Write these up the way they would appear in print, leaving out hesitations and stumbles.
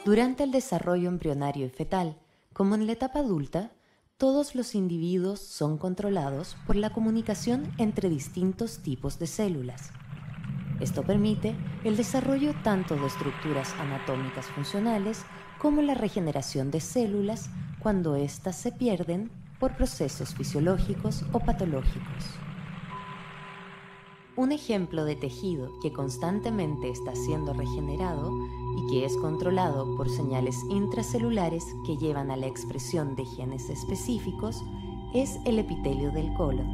Durante el desarrollo embrionario y fetal, como en la etapa adulta, todos los individuos son controlados por la comunicación entre distintos tipos de células. Esto permite el desarrollo tanto de estructuras anatómicas funcionales como la regeneración de células cuando éstas se pierden por procesos fisiológicos o patológicos. Un ejemplo de tejido que constantemente está siendo regenerado y que es controlado por señales intracelulares que llevan a la expresión de genes específicos es el epitelio del colon.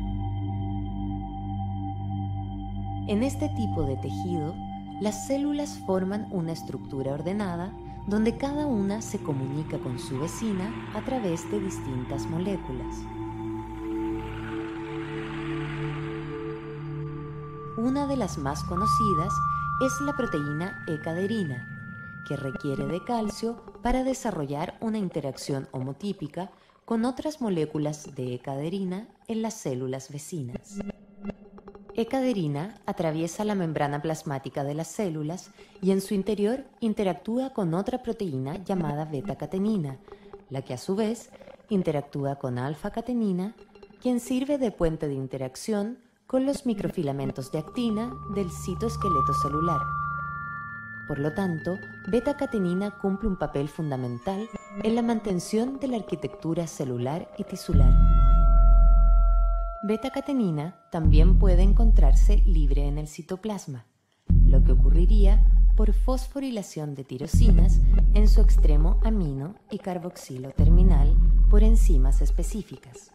En este tipo de tejido, las células forman una estructura ordenada donde cada una se comunica con su vecina a través de distintas moléculas. Una de las más conocidas es la proteína E-caderina, que requiere de calcio para desarrollar una interacción homotípica con otras moléculas de E-caderina en las células vecinas. E-caderina atraviesa la membrana plasmática de las células y en su interior interactúa con otra proteína llamada beta-catenina, la que a su vez interactúa con alfa-catenina, quien sirve de puente de interacción con los microfilamentos de actina del citoesqueleto celular. Por lo tanto, beta-catenina cumple un papel fundamental en la mantención de la arquitectura celular y tisular. Beta-catenina también puede encontrarse libre en el citoplasma, lo que ocurriría por fosforilación de tirosinas en su extremo amino y carboxilo terminal por enzimas específicas.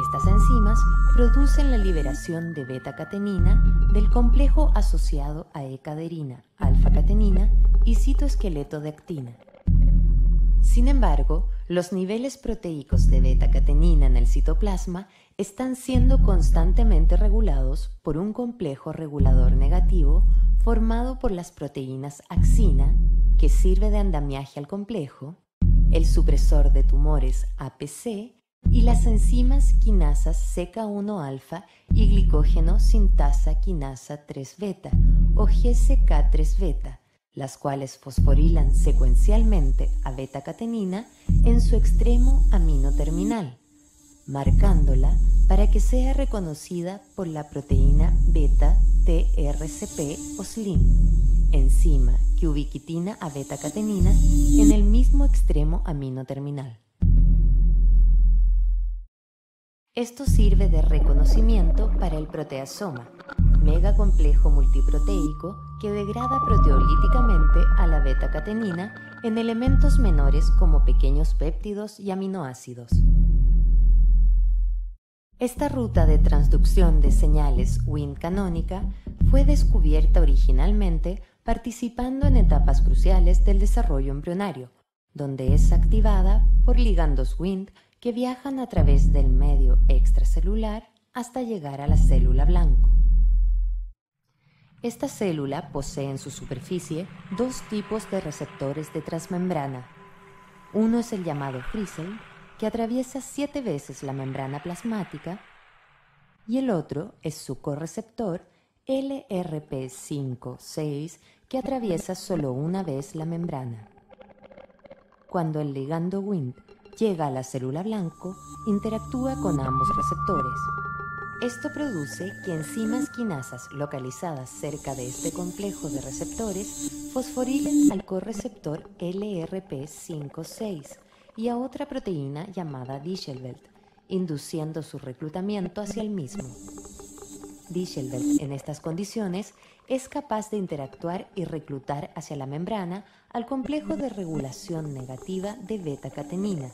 Estas enzimas producen la liberación de beta-catenina del complejo asociado a E-caderina, alfa-catenina y citoesqueleto de actina. Sin embargo, los niveles proteicos de beta-catenina en el citoplasma están siendo constantemente regulados por un complejo regulador negativo formado por las proteínas axina, que sirve de andamiaje al complejo, el supresor de tumores APC y las enzimas quinasas CK1-alfa y glicógeno sintasa quinasa 3-beta o GCK3-beta, las cuales fosforilan secuencialmente a beta-catenina en su extremo amino terminal, marcándola para que sea reconocida por la proteína beta-TRCP o SLIM, enzima que ubiquitina a beta-catenina en el mismo extremo amino terminal. Esto sirve de reconocimiento para el proteasoma, megacomplejo multiproteico que degrada proteolíticamente a la beta-catenina en elementos menores como pequeños péptidos y aminoácidos. Esta ruta de transducción de señales Wnt canónica fue descubierta originalmente participando en etapas cruciales del desarrollo embrionario, donde es activada por ligandos Wnt que viajan a través del medio extracelular hasta llegar a la célula blanco. Esta célula posee en su superficie dos tipos de receptores de transmembrana. Uno es el llamado Frisell, que atraviesa 7 veces la membrana plasmática, y el otro es su correceptor LRP5-6, que atraviesa solo una vez la membrana. Cuando el ligando Wnt llega a la célula blanco, interactúa con ambos receptores. Esto produce que enzimas quinasas localizadas cerca de este complejo de receptores fosforilen al correceptor LRP5-6 y a otra proteína llamada Dischelbelt, induciendo su reclutamiento hacia el mismo. Dischelbelt, en estas condiciones, es capaz de interactuar y reclutar hacia la membrana al complejo de regulación negativa de beta-catenina,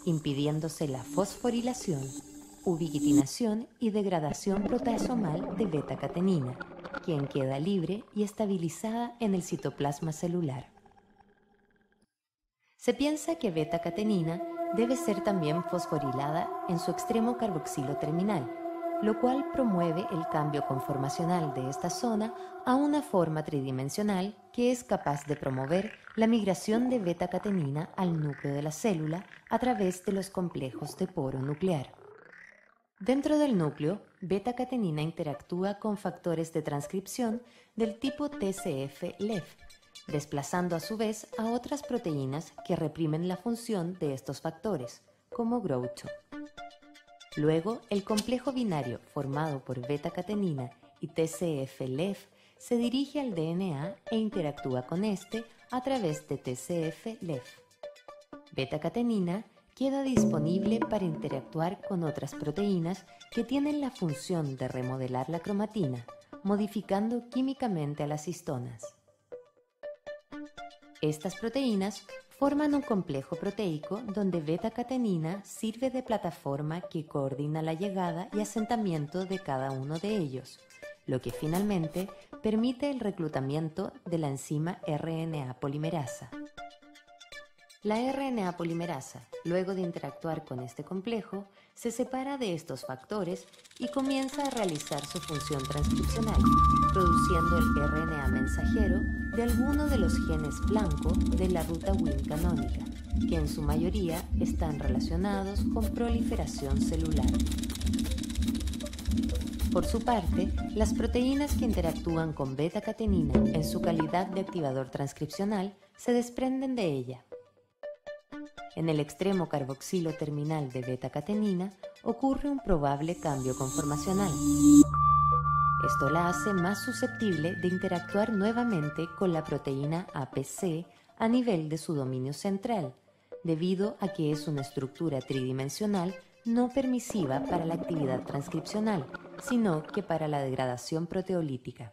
impidiéndose la fosforilación, ubiquitinación y degradación proteasomal de beta-catenina, quien queda libre y estabilizada en el citoplasma celular. Se piensa que beta-catenina debe ser también fosforilada en su extremo carboxilo terminal, lo cual promueve el cambio conformacional de esta zona a una forma tridimensional que es capaz de promover la migración de beta-catenina al núcleo de la célula a través de los complejos de poro nuclear. Dentro del núcleo, beta-catenina interactúa con factores de transcripción del tipo TCF-LEF, desplazando a su vez a otras proteínas que reprimen la función de estos factores, como GROW2. Luego, el complejo binario formado por beta-catenina y TCF-LEF se dirige al DNA e interactúa con este a través de TCF-LEF. Beta-catenina queda disponible para interactuar con otras proteínas que tienen la función de remodelar la cromatina, modificando químicamente a las histonas. Estas proteínas forman un complejo proteico donde beta-catenina sirve de plataforma que coordina la llegada y asentamiento de cada uno de ellos, lo que finalmente permite el reclutamiento de la enzima RNA polimerasa. La RNA polimerasa, luego de interactuar con este complejo, se separa de estos factores y comienza a realizar su función transcripcional, produciendo el RNA mensajero de alguno de los genes blanco de la ruta Wnt canónica, que en su mayoría están relacionados con proliferación celular. Por su parte, las proteínas que interactúan con beta-catenina en su calidad de activador transcripcional se desprenden de ella. En el extremo carboxilo terminal de beta-catenina ocurre un probable cambio conformacional. Esto la hace más susceptible de interactuar nuevamente con la proteína APC a nivel de su dominio central, debido a que es una estructura tridimensional no permisiva para la actividad transcripcional, sino que para la degradación proteolítica.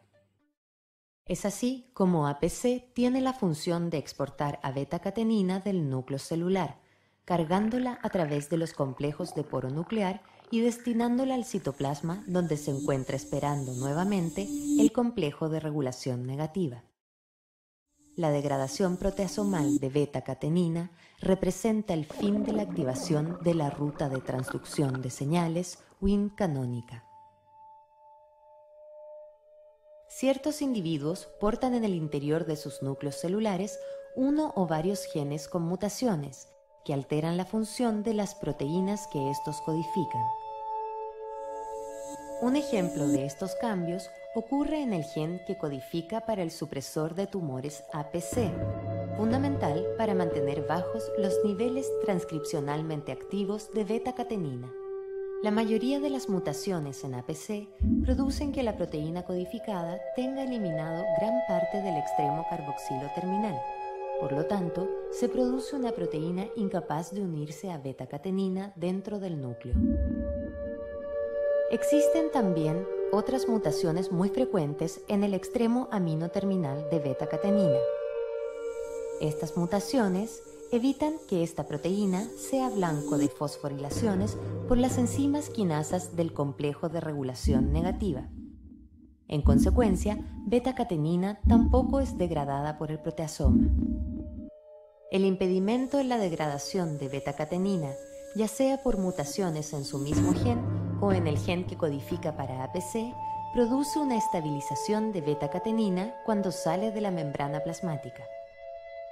Es así como APC tiene la función de exportar a beta-catenina del núcleo celular, cargándola a través de los complejos de poro nuclear y destinándola al citoplasma donde se encuentra esperando nuevamente el complejo de regulación negativa. La degradación proteasomal de beta-catenina representa el fin de la activación de la ruta de transducción de señales Wnt canónica. Ciertos individuos portan en el interior de sus núcleos celulares uno o varios genes con mutaciones que alteran la función de las proteínas que estos codifican. Un ejemplo de estos cambios ocurre en el gen que codifica para el supresor de tumores APC, fundamental para mantener bajos los niveles transcripcionalmente activos de beta-catenina. La mayoría de las mutaciones en APC producen que la proteína codificada tenga eliminado gran parte del extremo carboxilo terminal. Por lo tanto, se produce una proteína incapaz de unirse a beta-catenina dentro del núcleo. Existen también otras mutaciones muy frecuentes en el extremo amino terminal de beta-catenina. Estas mutaciones evitan que esta proteína sea blanco de fosforilaciones por las enzimas quinasas del complejo de regulación negativa. En consecuencia, beta-catenina tampoco es degradada por el proteasoma. El impedimento en la degradación de beta-catenina, ya sea por mutaciones en su mismo gen o en el gen que codifica para APC, produce una estabilización de beta-catenina cuando sale de la membrana plasmática.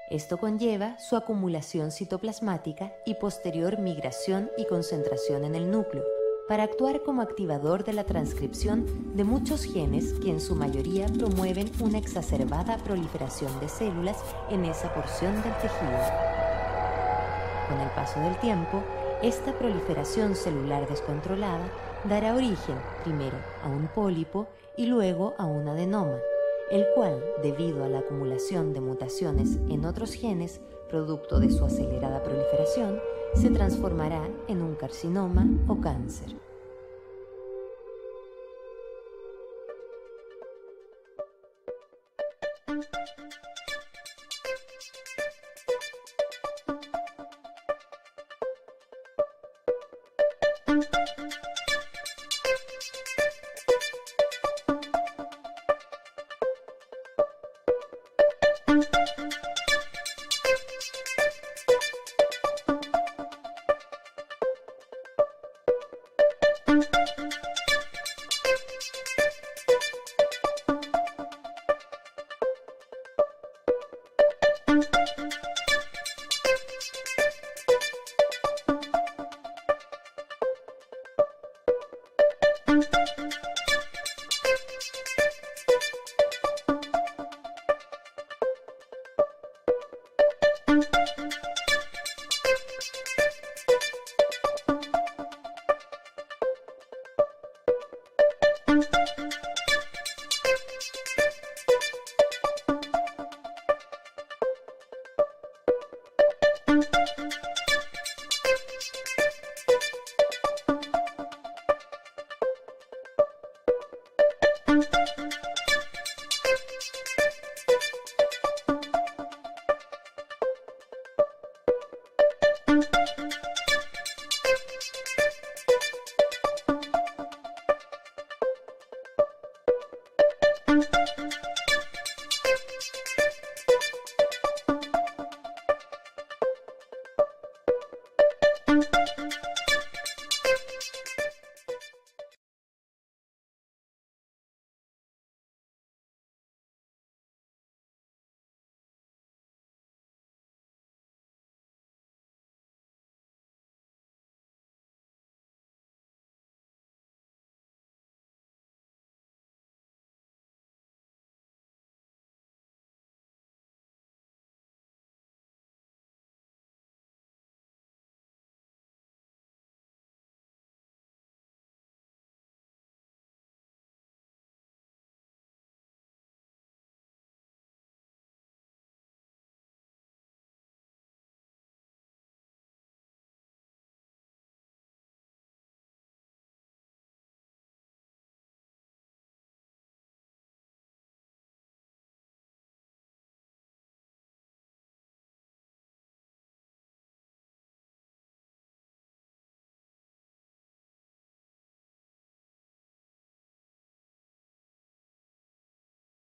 Esto conlleva su acumulación citoplasmática y posterior migración y concentración en el núcleo, para actuar como activador de la transcripción de muchos genes que en su mayoría promueven una exacerbada proliferación de células en esa porción del tejido. Con el paso del tiempo, esta proliferación celular descontrolada dará origen primero a un pólipo y luego a un adenoma, el cual, debido a la acumulación de mutaciones en otros genes, producto de su acelerada proliferación, se transformará en un carcinoma o cáncer.